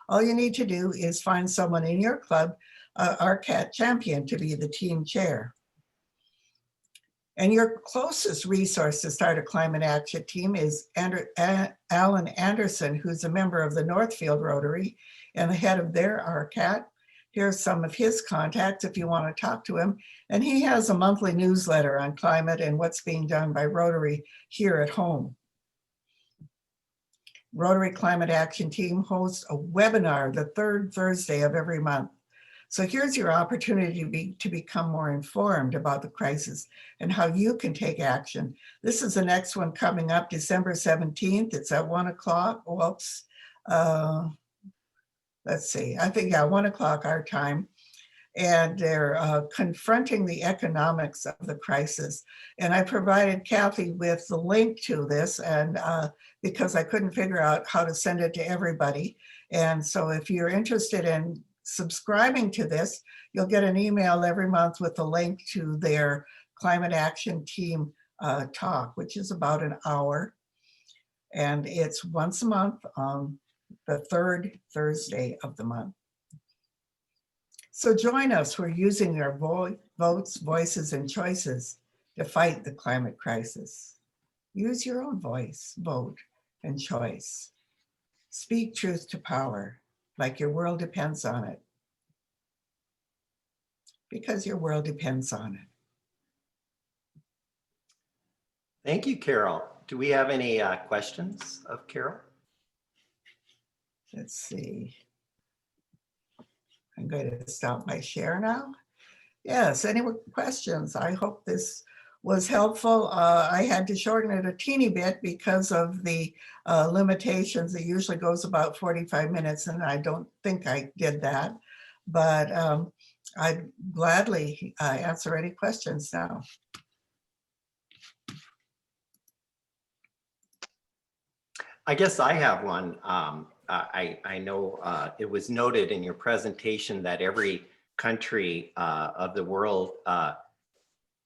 All you need to do is find someone in your club, RCAT champion, to be the team chair. And your closest resource to start a climate action team is Alan Anderson, who's a member of the Northfield Rotary and the head of their RCAT. Here's some of his contacts if you want to talk to him. And he has a monthly newsletter on climate and what's being done by Rotary here at home. Rotary Climate Action Team hosts a webinar the third Thursday of every month. So here's your opportunity to become more informed about the crisis and how you can take action. This is the next one coming up December 17th. It's at 1 o'clock. Whoops. Let's see, I think, yeah, 1 o'clock our time. And they're confronting the economics of the crisis. And I provided Kathy with the link to this, and because I couldn't figure out how to send it to everybody. And so if you're interested in subscribing to this, you'll get an email every month with a link to their climate action team talk, which is about an hour. And it's once a month on the third Thursday of the month. So join us. We're using our votes, voices, and choices to fight the climate crisis. Use your own voice, vote, and choice. Speak truth to power, like your world depends on it. Because your world depends on it. Thank you, Carol. Do we have any questions of Carol? Let's see. I'm going to stop my share now. Yes, any questions? I hope this was helpful. I had to shorten it a teeny bit because of the limitations. It usually goes about 45 minutes, and I don't think I did that. But I'd gladly answer any questions now. I guess I have one. I know it was noted in your presentation that every country of the world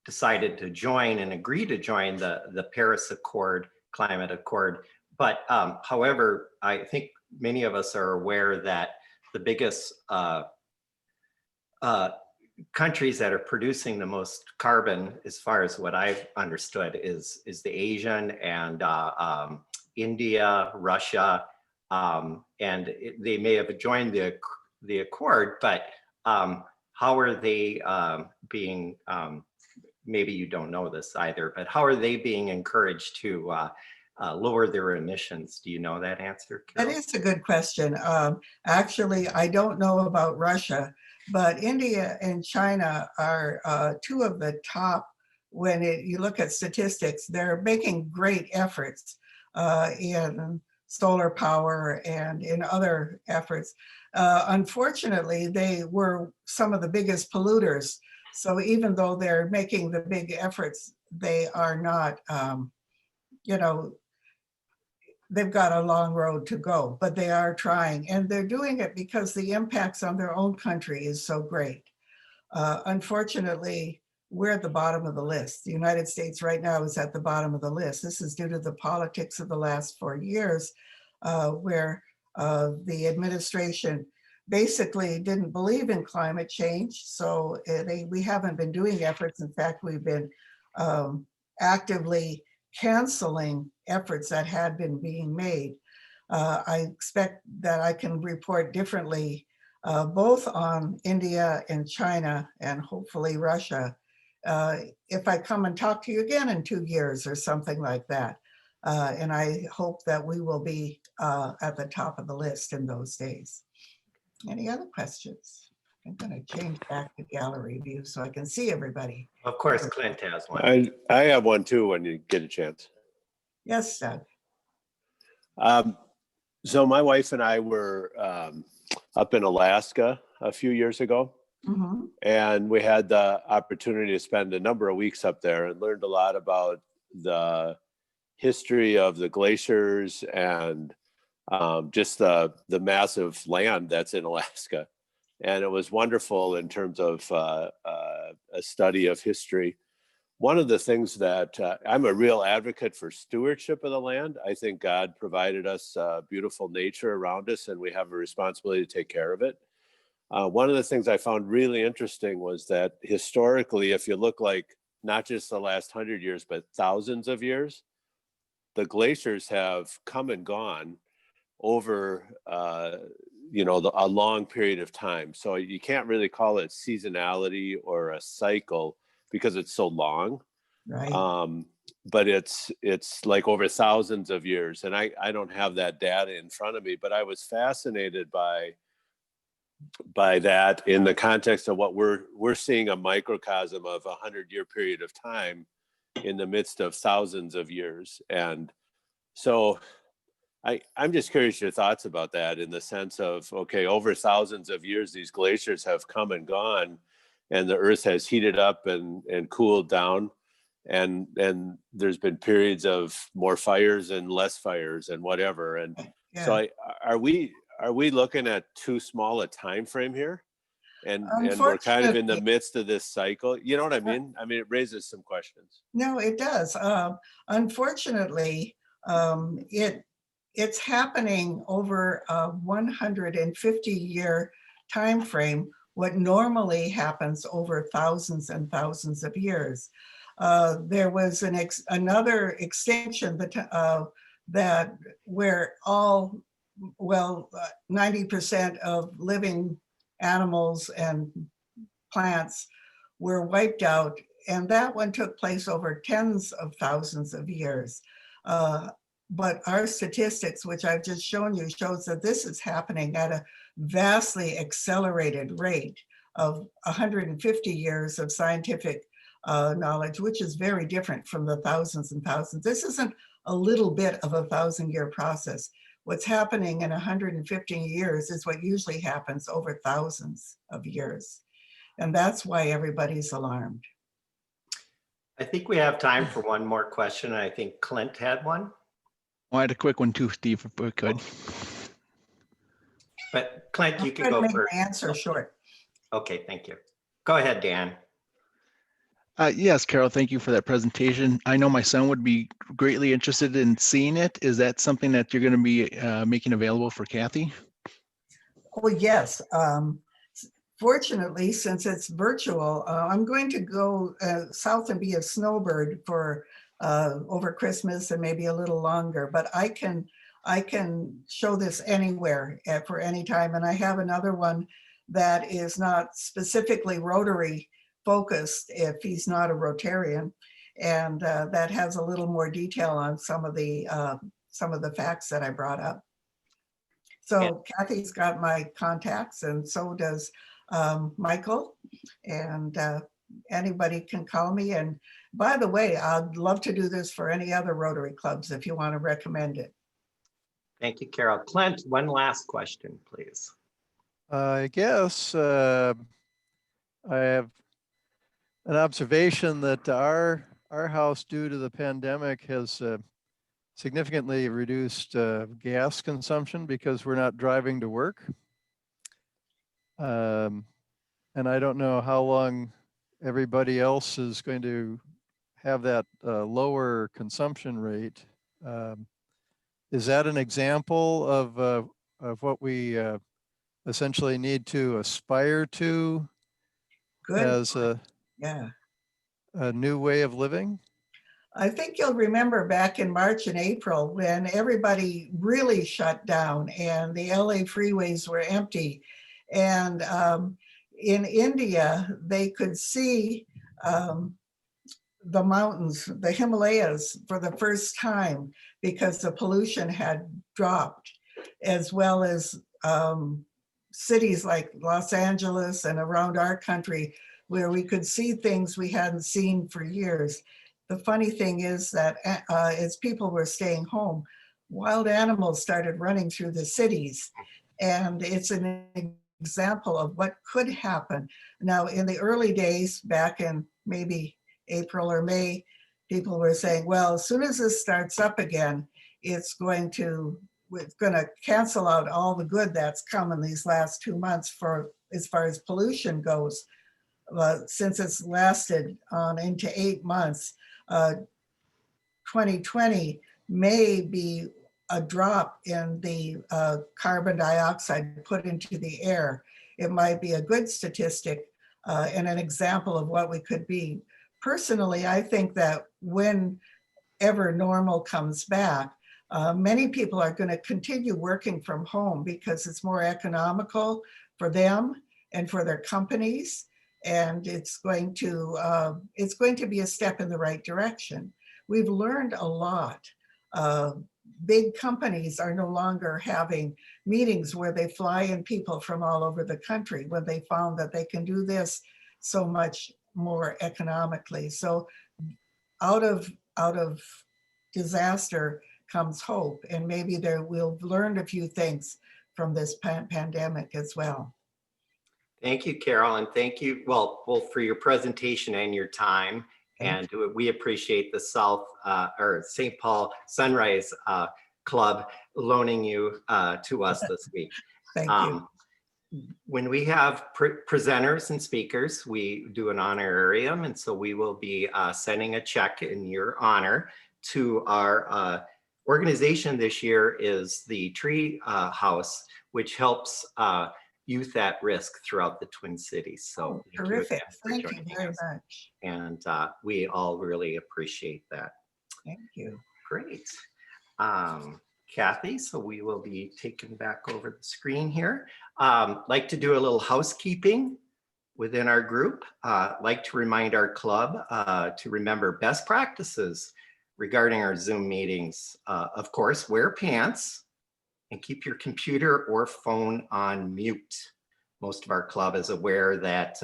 decided to join and agree to join the Paris Accord, Climate Accord. But however, I think many of us are aware that the biggest countries that are producing the most carbon, as far as what I've understood, is the Asian and India, Russia, and they may have joined the accord, but how are they being, maybe you don't know this either, but how are they being encouraged to lower their emissions? Do you know that answer, Carol? That is a good question. Actually, I don't know about Russia, but India and China are two of the top. When you look at statistics, they're making great efforts in solar power and in other efforts. Unfortunately, they were some of the biggest polluters. So even though they're making the big efforts, they are not, they've got a long road to go, but they are trying, and they're doing it because the impacts on their own country is so great. Unfortunately, we're at the bottom of the list. The United States right now is at the bottom of the list. This is due to the politics of the last 4 years, where the administration basically didn't believe in climate change. So we haven't been doing efforts. In fact, we've been actively canceling efforts that had been being made. I expect that I can report differently, both on India and China and hopefully Russia, if I come and talk to you again in 2 years or something like that. And I hope that we will be at the top of the list in those days. Any other questions? I'm going to change back to gallery view so I can see everybody. Of course, Clint has one. I have one too when you get a chance. Yes, Doug. So my wife and I were up in Alaska a few years ago, and we had the opportunity to spend a number of weeks up there and learned a lot about the history of the glaciers and just the massive land that's in Alaska. And it was wonderful in terms of a study of history. One of the things that I'm a real advocate for stewardship of the land. I think God provided us beautiful nature around us, and we have a responsibility to take care of it. One of the things I found really interesting was that historically, if you look like not just the last 100 years, but thousands of years, the glaciers have come and gone over a long period of time. So you can't really call it seasonality or a cycle because it's so long. Right. But it's like over thousands of years. And I don't have that data in front of me, but I was fascinated by that in the context of what we're seeing, a microcosm of 100-year period of time in the midst of thousands of years. And so I'm just curious your thoughts about that, in the sense of, okay, over thousands of years, these glaciers have come and gone, and the earth has heated up and cooled down. And there's been periods of more fires and less fires and whatever. And so are we looking at too small a time frame here? And we're kind of in the midst of this cycle. You know what I mean? I mean, it raises some questions. No, it does. Unfortunately, It's happening over a 150-year time frame, what normally happens over thousands and thousands of years. There was another extinction that where 90% of living animals and plants were wiped out, and that one took place over tens of thousands of years. But our statistics, which I've just shown you, shows that this is happening at a vastly accelerated rate of 150 years of scientific knowledge, which is very different from the thousands and thousands. This isn't a little bit of a 1,000-year process. What's happening in 150 years is what usually happens over thousands of years. And that's why everybody's alarmed. I think we have time for one more question. I think Clint had one. I had a quick one too, Steve, if we could. But Clint, you can I'll go make first. my answer short. Okay, thank you. Go ahead, Dan. Yes, Carol, thank you for that presentation. I know my son would be greatly interested in seeing it. Is that something that you're going to be making available for Kathy? Oh, yes. Fortunately, since it's virtual, I'm going to go south and be a snowbird for over Christmas and maybe a little longer, but I can show this anywhere for any time. And I have another one that is not specifically Rotary focused if he's not a Rotarian, and that has a little more detail on some of the facts that I brought up. So Kathy's got my contacts, and so does Michael, and anybody can call me. And by the way, I'd love to do this for any other Rotary clubs if you want to recommend it. Thank you, Carol. Clint, one last question, please. I guess I have an observation that our house, due to the pandemic, has significantly reduced gas consumption because we're not driving to work. And I don't know how long everybody else is going to have that lower consumption rate. Is that an example of what we essentially need to aspire to as a new way of living? I think you'll remember back in March and April when everybody really shut down and the LA freeways were empty. And in India, they could see the mountains, the Himalayas, for the first time because the pollution had dropped, as well as cities like Los Angeles and around our country where we could see things we hadn't seen for years. The funny thing is that as people were staying home, wild animals started running through the cities. And it's an example of what could happen. Now, in the early days, back in maybe April or May, people were saying, well, as soon as this starts up again, it's going to cancel out all the good that's come in these last 2 months for as far as pollution goes. Since it's lasted on into 8 months, 2020 may be a drop in the carbon dioxide put into the air. It might be a good statistic and an example of what we could be. Personally, I think that whenever normal comes back, many people are going to continue working from home because it's more economical for them and for their companies. And it's going to be a step in the right direction. We've learned a lot. Big companies are no longer having meetings where they fly in people from all over the country when they found that they can do this so much more economically. So out of disaster comes hope, and maybe we'll learn a few things from this pandemic as well. Thank you, Carol, and thank you, well, both for your presentation and your time. And we appreciate the St. Paul Sunrise Club loaning you to us this week. Thank you. When we have presenters and speakers, we do an honorarium, and so we will be sending a check in your honor to our organization this year is the Tree House, which helps youth at risk throughout the Twin Cities. So thank you Terrific. again for Thank you joining very us. much. And we all really appreciate that. Thank you. Great. Kathy, so we will be taking back over the screen here. Like to do a little housekeeping within our group. Like to remind our club to remember best practices regarding our Zoom meetings. Of course, wear pants and keep your computer or phone on mute. Most of our club is aware that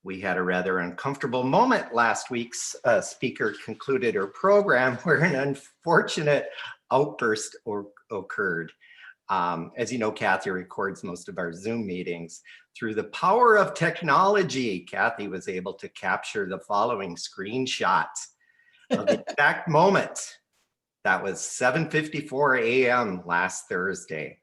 we had a rather uncomfortable moment last week's speaker concluded her program where an unfortunate outburst occurred. As you know, Kathy records most of our Zoom meetings. Through the power of technology, Kathy was able to capture the following screenshot of the exact moment. That was 7:54 a.m. last Thursday.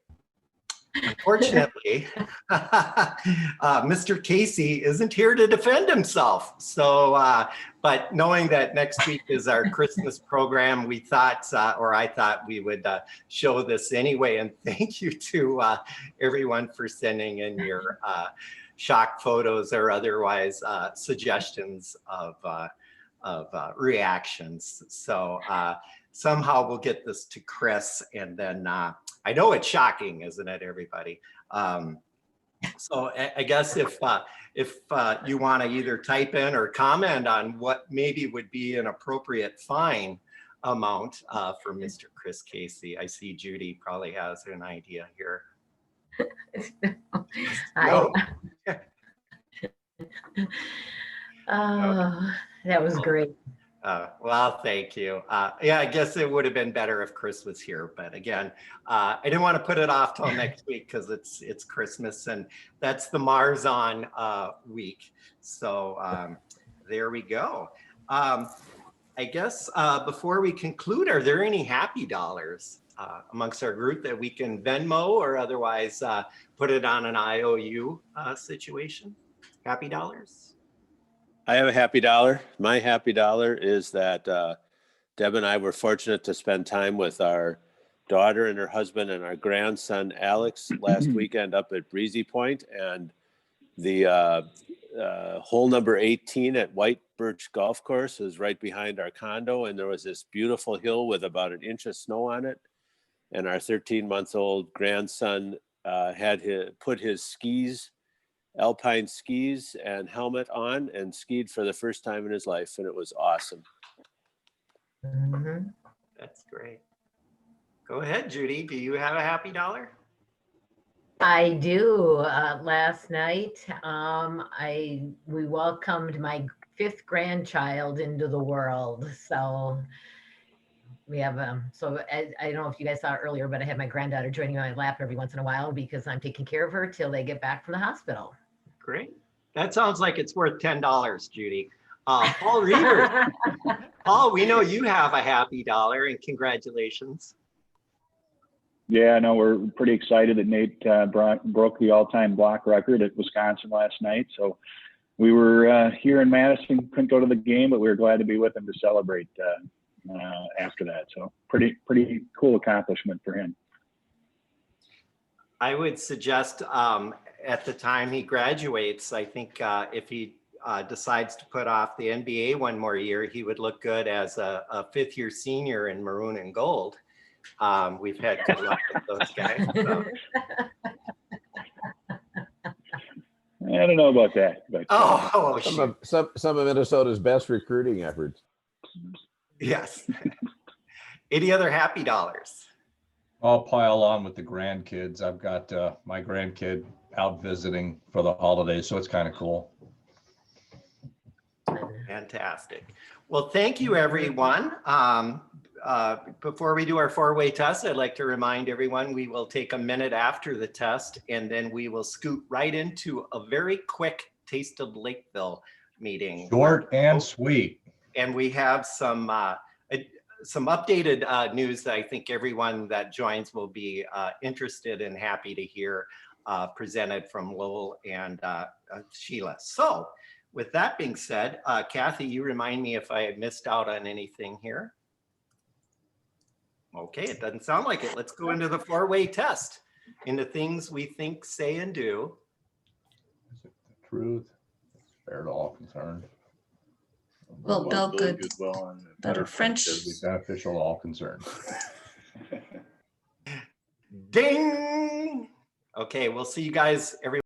Unfortunately, Mr. Casey isn't here to defend himself. So, but knowing that next week is our Christmas program, we thought, or I thought we would show this anyway. And thank you to everyone for sending in your shock photos or otherwise suggestions of reactions. So somehow we'll get this to Chris, and then I know it's shocking, isn't it, everybody? So I guess if you want to either type in or comment on what maybe would be an appropriate fine amount for Mr. Chris Casey. I see Judy probably has an idea here. Oh, that was great. Well, thank you. Yeah, I guess it would have been better if Chris was here, but again, I didn't want to put it off till next week because it's Christmas and that's the Mars on week. So there we go. I guess before we conclude, are there any happy dollars amongst our group that we can Venmo or otherwise put it on an IOU situation? Happy dollars? I have a happy dollar. My happy dollar is that Deb and I were fortunate to spend time with our daughter and her husband and our grandson, Alex, last weekend up at Breezy Point. And the hole number 18 at White Birch Golf Course is right behind our condo. And there was this beautiful hill with about an inch of snow on it. And our 13-month-old grandson had put his skis, alpine skis and helmet on and skied for the first time in his life, and it was awesome. That's great. Go ahead, Judy. Do you have a happy dollar? I do. Last night, we welcomed my 5th grandchild into the world. So we have I don't know if you guys saw it earlier, but I have my granddaughter joining my lap every once in a while because I'm taking care of her till they get back from the hospital. Great. That sounds like it's worth $10, Judy. Paul Reaver. Paul, we know you have a happy dollar, and congratulations. Yeah, no, we're pretty excited that Nate broke the all-time block record at Wisconsin last night. So we were here in Madison, couldn't go to the game, but we were glad to be with him to celebrate after that. So pretty cool accomplishment for him. I would suggest at the time he graduates, I think if he decides to put off the NBA one more year, he would look good as a 5th-year senior in maroon and gold. We've had good luck with those guys. So. I don't know about that, but some of Minnesota's best recruiting efforts. Yes. Any other happy dollars? I'll pile on with the grandkids. I've got my grandkid out visiting for the holidays, so it's kind of cool. Fantastic. Well, thank you, everyone. Before we do our 4-way test, I'd like to remind everyone we will take a minute after the test, and then we will scoot right into a very quick Taste of Lakeville meeting. Short and sweet. And we have some updated news that I think everyone that joins will be interested and happy to hear presented from Lowell and Sheila. So with that being said, Kathy, you remind me if I missed out on anything here. Okay, it doesn't sound like it. Let's go into the four-way test, into things we think, say, and do. Is it the truth? It's fair to all concerned. Will build good, goodwill, and better friendship. Be beneficial to all concerned. Ding! Okay, we'll see you guys every